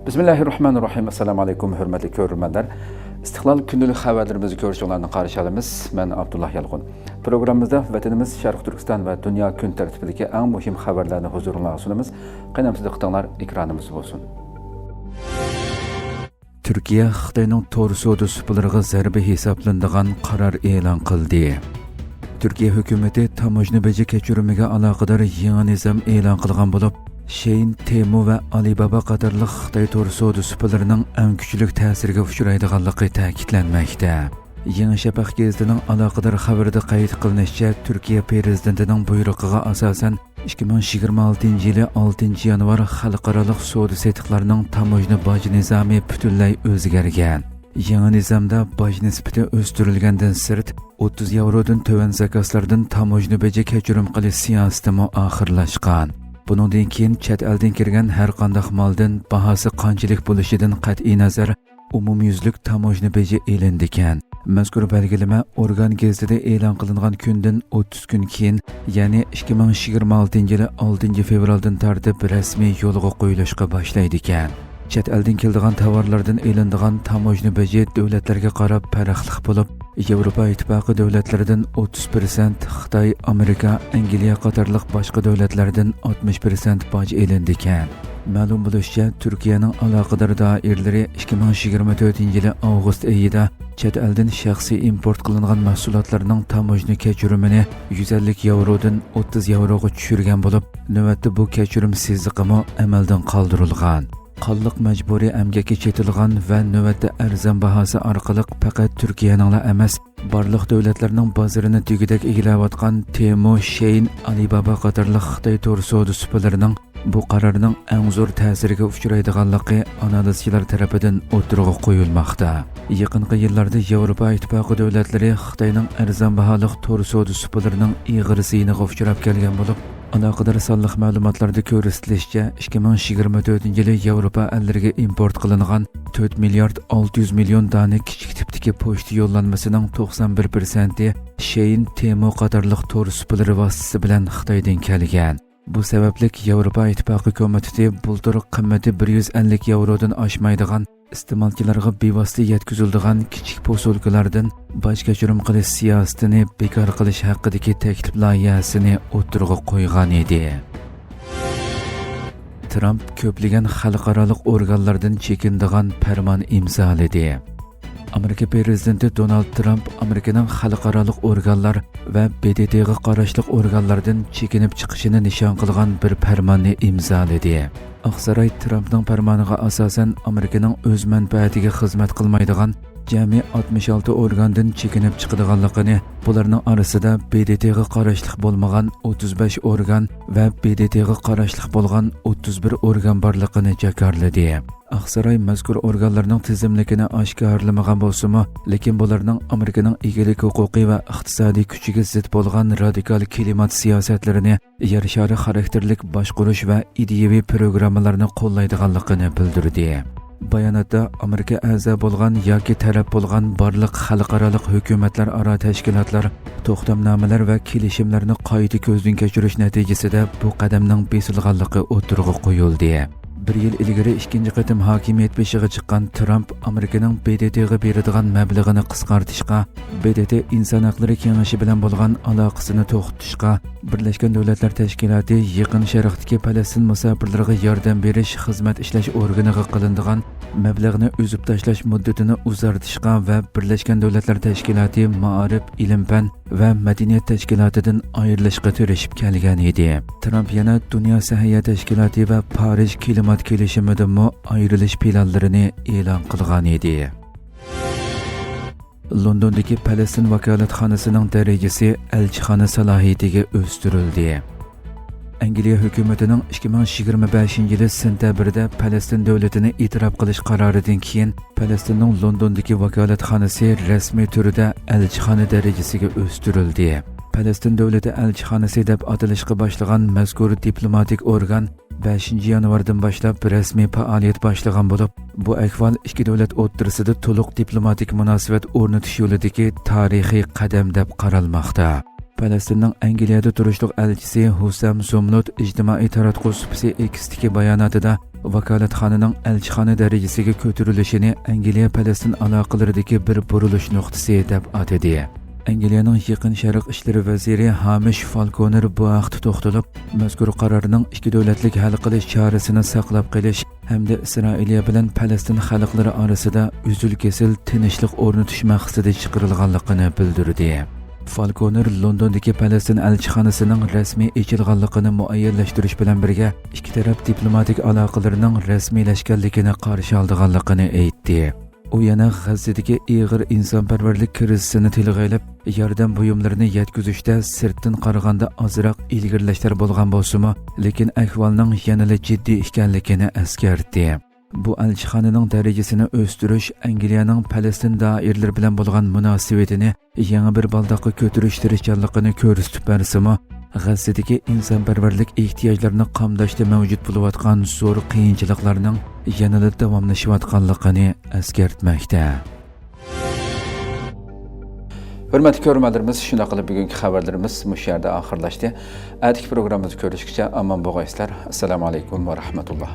Bismillahirrahmanirrahim. Assalamu alaykum, hörmətli görürmənlər. İstiqlal gündəlik xəbərlərimizi görüşlərini qarşılayırıq. Mən Abdullah Yalğun. Proqramımızda vətənimiz Şərq Türkistan və dünya gün tərtibindəki ən mühim xəbərlərini huzurunuzğa sunumuz. Qənəmsiz diqqətinizlər ekranımız olsun. Türkiye Xitayning to'r savdo suplariga zarba hisoblanadigan qaror e'lon qildi. Türkiye hökuməti tamojna beji keçirimiga aloqador yangi nizam e'lon qilgan bo'lib, Shein, Temu va Alibaba qatorliq Xitoy to'r savdo suplarining eng kuchli ta'siriga uchraydiganligi ta'kidlanmoqda. Yangi Shafaq gazetining aloqador xabarida qayd qilinishicha, Turkiya prezidentining buyrug'iga asosan 2026-yili 6 yanvar xalqaro savdo setiqlarining tamojna boj nizomi butunlay o'zgargan. Yangi nizomda boj nisbati o'stirilgandan sirt 30 yevrodan to'van zakoslardan tamojna beji kechirim qilish siyosati oxirlashgan. Buningdan keyin chet eldan kirgan har qanday moldan bahosi qanchalik bo'lishidan qat'iy nazar umumyuzlik tamojna beji e'landi ekan. Mazkur belgilama organ gazetida e'lon qilingan kundan 30 kun keyin, ya'ni 2026-yili 6 fevraldan tortib rasmiy yo'lga qo'yilishga boshlaydi ekan. Chet eldan keladigan tovarlardan e'linadigan tamojna beji davlatlarga qarab farqli bo'lib, Yevropa ittifoqi davlatlaridan 30%, Xitoy, Amerika, Angliya qatorliq boshqa davlatlardan 60% boj e'lindi ekan. Ma'lum bo'lishicha, Turkiyaning aloqador doiralari 2024-yili avgust oyida chet eldan shaxsiy import qilingan mahsulotlarning tamojna kechirimini 150 yevrodan 30 yevroga tushirgan bo'lib, navbatda bu kechirim sizliqimi amaldan qoldirilgan. Qonliq majburiy emgakka chetilgan va navbatda arzon bahosi orqali faqat Turkiyaning emas, barliq davlatlarning bozorini tugidak egallayotgan Temu, Shein, Alibaba qatorliq Xitoy to'r savdo suplarining bu qarorning eng zo'r ta'siriga uchraydiganligi analizchilar tomonidan o'tirg'a qo'yilmoqda. Yaqinqi yillarda Yevropa ittifoqi davlatlari Xitoyning arzon baholiq to'r savdo suplarining ig'ir ziyniga uchrab kelgan bo'lib, aloqador sonliq ma'lumotlarda ko'rsatilishicha, 2024-yili Yevropa ellariga import qilingan 4 milliard 600 million dona kichik tipdagi pochta yo'llanmasining 91% Shein, Temu qatorliq to'r suplari vositasi bilan Xitoydan kelgan. Bu sababli Yevropa ittifoqi komiteti bultur qimmati 150 yevrodan oshmaydigan iste'molchilarga bevosita yetkaziladigan kichik posilkalardan boj kechirim qilish siyosatini bekor qilish haqidagi taklif loyihasini o'tirg'a qo'ygan edi. Trump ko'plagan xalqaro organlardan chekinadigan farmon imzoladi. Amerika prezidenti Donald Trump Amerikaning xalqaro organlar va BDTga qarashli organlardan chekinib chiqishini nishon qilgan bir farmonni imzoladi. Oqsaroy Trumpning farmoniga asosan Amerikaning o'z manfaatiga xizmat qilmaydigan jami 66 organdan chekinib chiqadiganligini, bularning orasida BDTga qarashli bo'lmagan 35 organ va BDTga qarashli bo'lgan 31 organ borligini jakarladi. Oqsaroy mazkur organlarning tizimligini oshkorlamagan bo'lsa-mu, lekin bularning Amerikaning egilik huquqiy va iqtisodiy kuchiga zid bo'lgan radikal klimat siyosatlarini, yer shari xarakterlik boshqarish va ideyaviy programmalarni qo'llaydiganligini bildirdi. Bayonotda Amerika a'zo bo'lgan yoki taraf bo'lgan barliq xalqaro hukumatlar aro tashkilotlar to'xtamnomalar va kelishimlarni qayta ko'zdan kechirish natijasida bu qadamning besilganligi o'tirg'a qo'yildi. Bir yil ilgari ikkinchi qatim hokimiyat beshiga chiqqan Trump Amerikaning BDTga beradigan mablag'ini qisqartirishga, BDT inson haqlari kengashi bilan bo'lgan aloqasini to'xtatishga, Birlashgan Davlatlar Tashkiloti Yaqin Sharqdagi Falastin musofirlariga yordam berish xizmat ishlash organiga qilinadigan mablag'ni uzib tashlash muddatini uzartishga va Birlashgan Davlatlar Tashkiloti Ma'arif, ilm-fan va madaniyat tashkilotidan ayrilishga tirishib kelgan edi. Trump yana Dunyo sahiyat tashkiloti va Parij klimat kelishimidan ayrilish planlarini e'lon qilgan edi. Londondagi Falastin vakolatxonasining darajasi elchixona salohiyatiga o'stirildi. Angliya hukumatining 2025-yili sentabrda Falastin davlatini e'tirof qilish qaroridan keyin Falastinning Londondagi vakolatxonasi rasmiy turda elchixona darajasiga o'stirildi. Falastin davlati elchixonasi deb atalishga boshlagan mazkur diplomatik organ 5 yanvardan boshlab rasmiy faoliyat boshlagan bo'lib, bu ahvol ikki davlat o'rtasida to'liq diplomatik munosabat o'rnatish yo'lidagi tarixiy qadam deb qaralmoqda. Falastinning Angliyada turishliq elchisi Hussam Zomnot ijtimoiy taratquv supsi X'dagi bayonotida vakolatxonaning elchixona darajasiga ko'tarilishini Angliya Falastin aloqalaridagi bir burilish nuqtasi deb atadi. Angliyaning Yaqin Sharq ishlari vaziri Hamish Falconer bu vaqtda to'xtalib, mazkur qarorning ikki davlatlik hal qilish chorasini saqlab qolish hamda Isroiliya bilan Falastin xalqlari orasida uzil-kesil tinchlik o'rnatish maqsadida chiqarilganligini bildirdi. Falconer Londondagi Falastin elchixonasining rasmiy ochilganligini muayyanlashtirish bilan birga ikki taraf diplomatik aloqalarining rasmiylashganligini qarshi olganligini aytdi. U yana G'azzadagi ig'ir insonparvarlik krizisini tilg'aylab, yordam buyumlarini yetkazishda sirtdan qaraganda ozroq ilgirlashlar bo'lgan bo'lsa-mu, lekin ahvolning yanada jiddiy ekanligini eskartdi. Bu elchixonaning darajasini o'stirish Angliyaning Falastin doiralari bilan bo'lgan munosabatini yangi bir baldoqqa ko'tarish tirishchanligini ko'rsatib bersa-mu, G'azzadagi insonparvarlik ehtiyojlarini qamdashda mavjud bo'layotgan zo'r qiyinchiliklarning yanada davomlashayotganligini eskartmoqda. Hurmatli ko'ruvchilarimiz, shunday qilib bugungi xabarlarimiz mush yerda oxirlashdi. Atigi programmamizni ko'rishgacha omon bo'linglar. Assalomu alaykum va rahmatulloh.